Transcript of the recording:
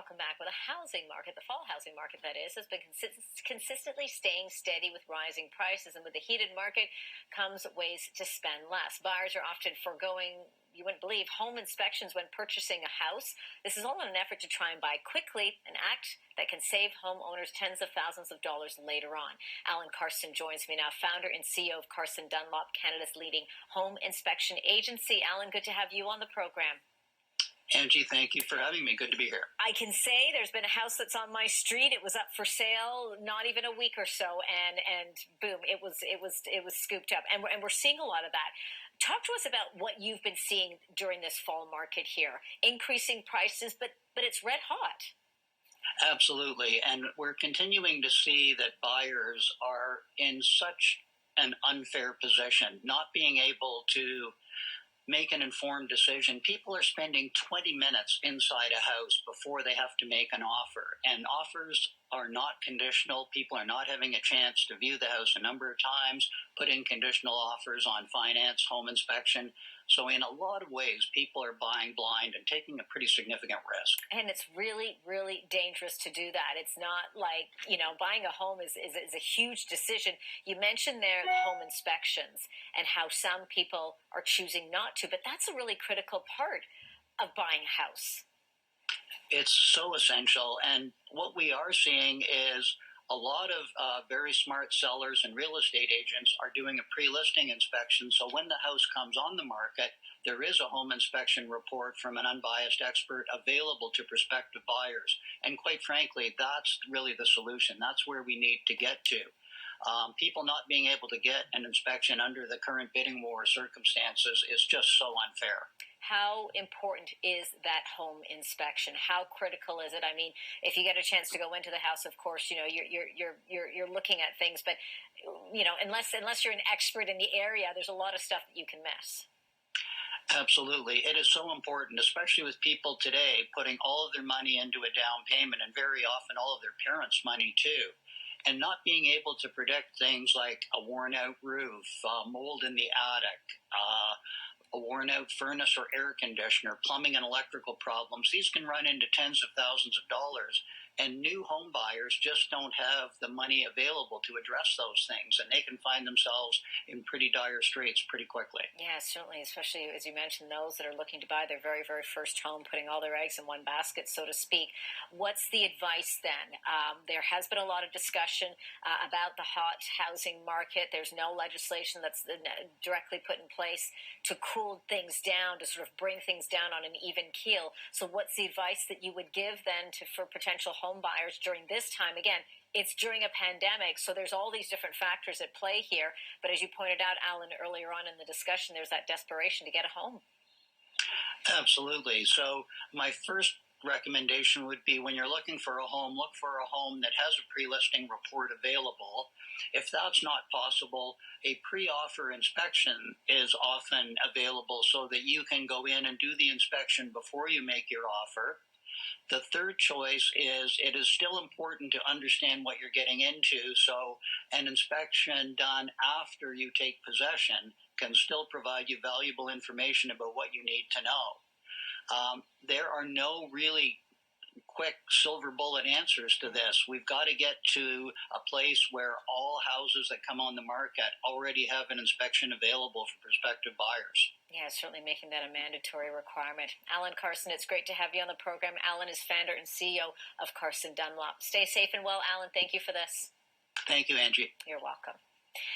welcome back. Well, the housing market, the fall housing market that is, has been consistently staying steady with rising prices. And with the heated market comes ways to spend less. Buyers are often foregoing, you wouldn't believe, home inspections when purchasing a house. This is all in an effort to try and buy quickly, an act that can save homeowners tens of thousands of dollars later on. Alan Carson joins me now, founder and CEO of Carson Dunlop, Canada's leading home inspection agency. Alan, good to have you on the program. Angie, thank you for having me. Good to be here. I can say there's been a house that's on my street. It was up for sale not even a week or so, and boom, it was scooped up. And we're seeing a lot of that. Talk to us about what you've been seeing during this fall market here. Increasing prices, but it's red hot. Absolutely. And we're continuing to see that buyers are in such an unfair position, not being able to make an informed decision. People are spending 20 minutes inside a house before they have to make an offer. And offers are not conditional. People are not having a chance to view the house a number of times, put in conditional offers on finance, home inspection. So in a lot of ways, people are buying blind and taking a pretty significant risk. And it's really, really dangerous to do that. It's not like, buying a home is a huge decision. You mentioned there the home inspections and how some people are choosing not to, but that's a really critical part of buying a house. It's so essential. And what we are seeing is a lot of very smart sellers and real estate agents are doing a pre-listing inspection. So when the house comes on the market, there is a home inspection report from an unbiased expert available to prospective buyers. And quite frankly, that's really the solution. That's where we need to get to. People not being able to get an inspection under the current bidding war circumstances is just so unfair. How important is that home inspection? How critical is it? I mean, if you get a chance to go into the house, of course, you're looking at things, but unless you're an expert in the area, there's a lot of stuff that you can miss. Absolutely. It is so important, especially with people today putting all of their money into a down payment and very often all of their parents' money too. And not being able to predict things like a worn-out roof, mold in the attic, a worn-out furnace or air conditioner, plumbing and electrical problems. These can run into tens of thousands of dollars, and new home buyers just don't have the money available to address those things, and they can find themselves in pretty dire straits pretty quickly. Yeah, certainly, especially, as you mentioned, those that are looking to buy their very, very first home, putting all their eggs in one basket, so to speak. What's the advice then? There has been a lot of discussion about the hot housing market. There's no legislation that's directly put in place to cool things down, to sort of bring things down on an even keel. So what's the advice that you would give then for potential home buyers during this time? Again, it's during a pandemic, so there's all these different factors at play here. But as you pointed out, Alan, earlier on in the discussion, there's that desperation to get a home. Absolutely. So my first recommendation would be, when you're looking for a home, look for a home that has a pre-listing report available. If that's not possible, a pre-offer inspection is often available so that you can go in and do the inspection before you make your offer. The third choice is, it is still important to understand what you're getting into, so an inspection done after you take possession can still provide you valuable information about what you need to know. There are no really quick silver bullet answers to this. We've got to get to a place where all houses that come on the market already have an inspection available for prospective buyers. Yeah, certainly making that a mandatory requirement. Alan Carson, it's great to have you on the program. Alan is founder and CEO of Carson Dunlop. Stay safe and well, Alan. Thank you for this. Thank you, Angie. You're welcome.